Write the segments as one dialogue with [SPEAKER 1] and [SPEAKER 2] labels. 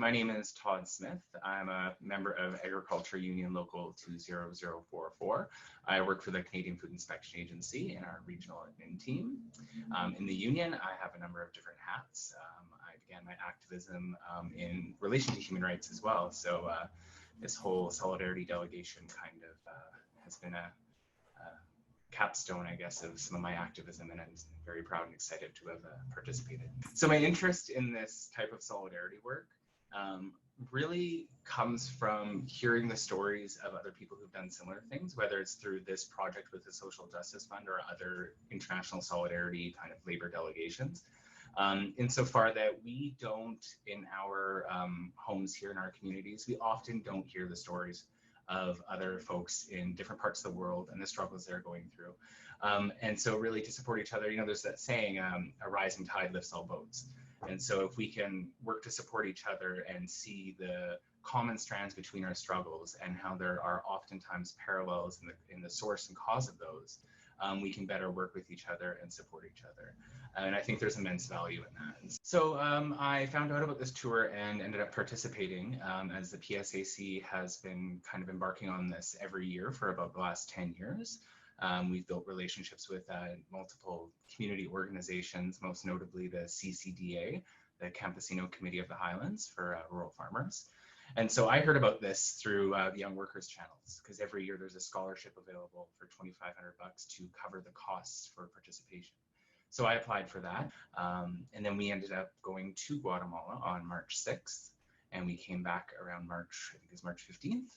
[SPEAKER 1] My name is Todd Smith. I'm a member of Agriculture Union Local 20044. I work for the Canadian Food Inspection Agency in our regional admin team. In the union, I have a number of different hats. I began my activism in relation to human rights as well. So this whole solidarity delegation kind of has been a capstone, I guess, of some of my activism, and I'm very proud and excited to have participated. So my interest in this type of solidarity work really comes from hearing the stories of other people who've done similar things, whether it's through this project with the Social Justice Fund or other international solidarity kind of labor delegations. Insofar that we don't, in our homes here in our communities, we often don't hear the stories of other folks in different parts of the world and the struggles they're going through. And so really to support each other, you know, there's that saying, a rising tide lifts all boats. And so if we can work to support each other and see the common strands between our struggles and how there are oftentimes parallels in the source and cause of those, we can better work with each other and support each other. And I think there's immense value in that. So I found out about this tour and ended up participating as the PSAC has been kind of embarking on this every year for about the last 10 years. We've built relationships with multiple community organizations, most notably the CCDA, the Campesino Committee of the Highlands for Rural Farmers. And so I heard about this through the Young Workers channels, because every year there's a scholarship available for $2,500 to cover the costs for participation. So I applied for that. And then we ended up going to Guatemala on March 6th, and we came back around March, I think it was March 15th.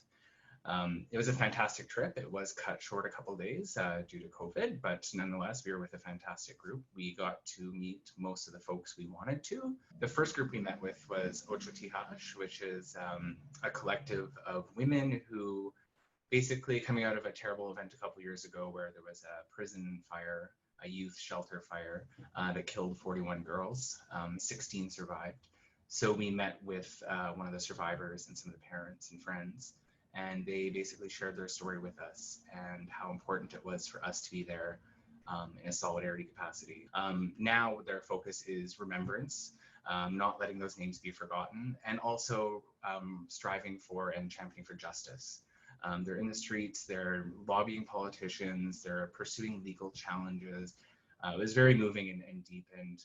[SPEAKER 1] It was a fantastic trip. It was cut short a couple of days due to COVID, but nonetheless, we were with a fantastic group. We got to meet most of the folks we wanted to. The first group we met with was Ocho Tihash, which is a collective of women who basically coming out of a terrible event a couple of years ago where there was a prison fire, a youth shelter fire that killed 41 girls, 16 survived. So we met with one of the survivors and some of the parents and friends, and they basically shared their story with us and how important it was for us to be there in a solidarity capacity. Now their focus is remembrance, not letting those names be forgotten, and also striving for and championing for justice. They're in the streets, they're lobbying politicians, they're pursuing legal challenges. It was very moving and deepened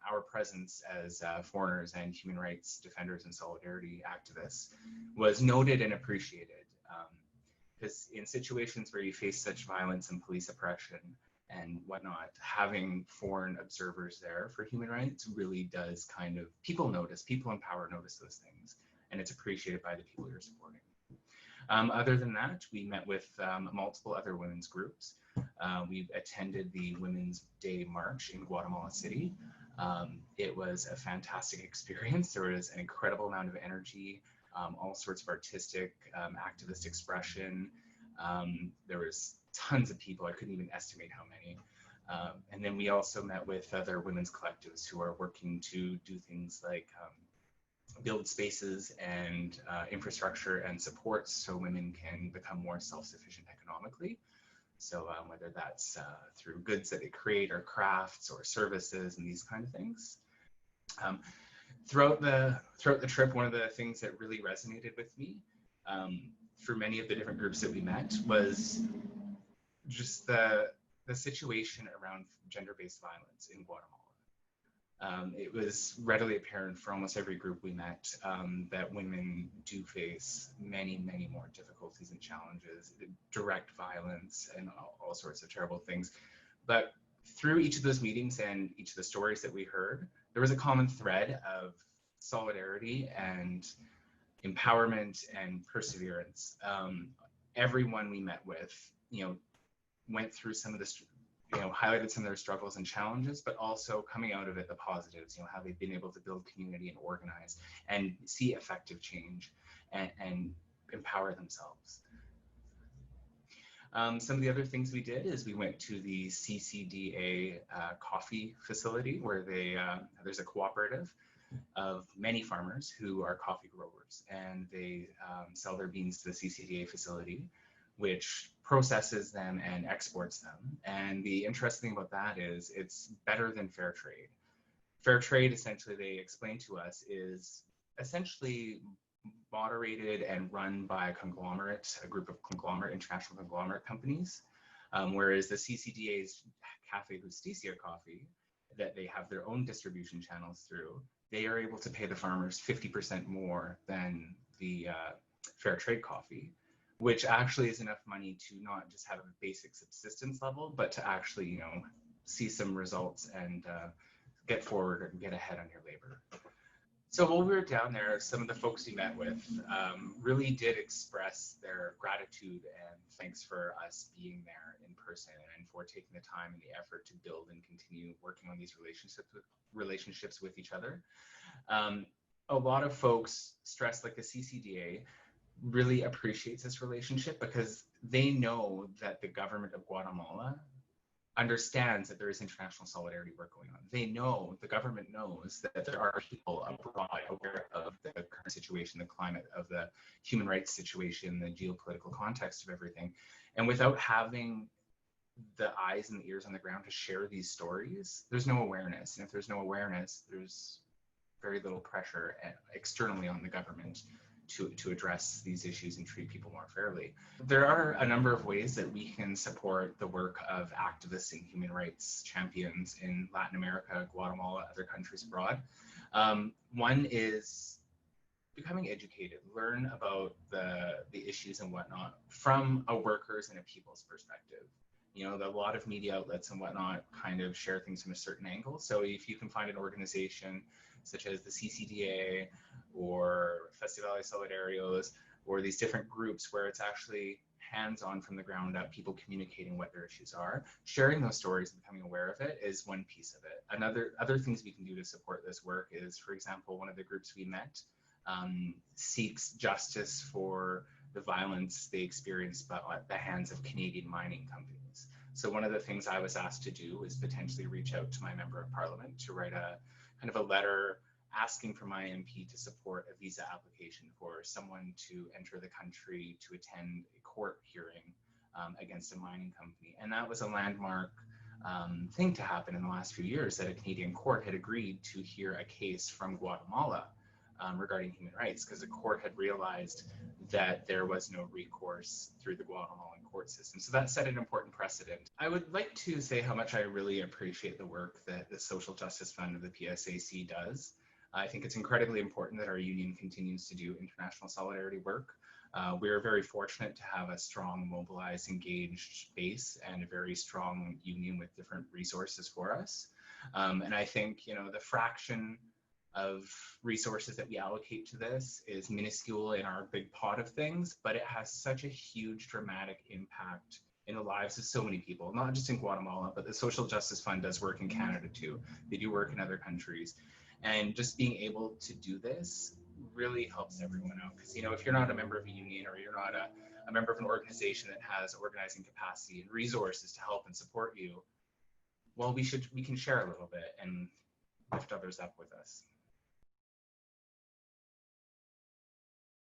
[SPEAKER 1] our presence as foreigners and human rights defenders and solidarity activists was noted and appreciated. Because in situations where you face such violence and police oppression and whatnot, having foreign observers there for human rights really does kind of, people notice, people in power notice those things, and it's appreciated by the people you're supporting. Other than that, we met with multiple other women's groups. We attended the Women's Day March in Guatemala City. It was a fantastic experience. There was an incredible amount of energy, all sorts of artistic, activist expression. There was tons of people. I couldn't even estimate how many. And then we also met with other women's collectives who are working to do things like build spaces and infrastructure and supports so women can become more self-sufficient economically. So whether that's through goods that they create or crafts or services and these kind of things. Throughout the trip, one of the things that really resonated with me for many of the different groups that we met was just the situation around gender-based violence in Guatemala. It was readily apparent for almost every group we met that women do face many, many more difficulties and challenges, direct violence and all sorts of terrible things. But through each of those meetings and each of the stories that we heard, there was a common thread of solidarity and empowerment and perseverance. Everyone we met with, went through some of the highlighted some of their struggles and challenges, but also coming out of it, the positives, how they've been able to build community and organize and see effective change and empower themselves. Some of the other things we did is we went to the CCDA coffee facility where there's a cooperative of many farmers who are coffee growers, and they sell their beans to the CCDA facility, which processes them and exports them. And the interesting thing about that is it's better than fair trade. Fair trade, essentially, they explain to us, is essentially moderated and run by a group of international conglomerate companies, whereas the CCDA's Cafe Justicia coffee, that they have their own distribution channels through, they are able to pay the farmers 50% more than the fair trade coffee, which actually is enough money to not just have a basic subsistence level, but to actually, see some results and get forward and get ahead on your labor. So while we were down there, some of the folks we met with really did express their gratitude and thanks for us being there in person and for taking the time and the effort to build and continue working on these relationships with each other. A lot of folks stress, like the CCDA really appreciates this relationship because they know that the government of Guatemala understands that there is international solidarity work going on. The government knows that there are people abroad aware of the current situation, the climate of the human rights situation, the geopolitical context of everything. And without having the eyes and the ears on the ground to share these stories, there's no awareness. And if there's no awareness, there's very little pressure externally on the government to address these issues and treat people more fairly. There are a number of ways that we can support the work of activists and human rights champions in Latin America, Guatemala, other countries abroad. One is becoming educated, learn about the issues and whatnot from a workers and a people's perspective. A lot of media outlets and whatnot kind of share things from a certain angle. So if you can find an organization such as the CCDA or Festival de Solidarios, or these different groups where it's actually hands-on from the ground up, people communicating what their issues are, sharing those stories and becoming aware of it is one piece of it. Other things we can do to support this work is, for example, one of the groups we met seeks justice for the violence they experienced at the hands of Canadian mining companies. So one of the things I was asked to do is potentially reach out to my member of parliament to write a kind of a letter asking for my MP to support a visa application for someone to enter the country to attend a court hearing against a mining company. And that was a landmark thing to happen in the last few years, that a Canadian court had agreed to hear a case from Guatemala regarding human rights, because the court had realized that there was no recourse through the Guatemalan court system. So that set an important precedent. I would like to say how much I really appreciate the work that the Social Justice Fund of the PSAC does. I think it's incredibly important that our union continues to do international solidarity work. We are very fortunate to have a strong, mobilized, engaged base and a very strong union with different resources for us. And I think, the fraction of resources that we allocate to this is minuscule in our big pot of things, but it has such a huge, dramatic impact in the lives of so many people, not just in Guatemala, but the Social Justice Fund does work in Canada too. They do work in other countries. And just being able to do this really helps everyone out. Because, if you're not a member of a union, or you're not a member of an organization that has organizing capacity and resources to help and support you, well, we can share a little bit and lift others up with us.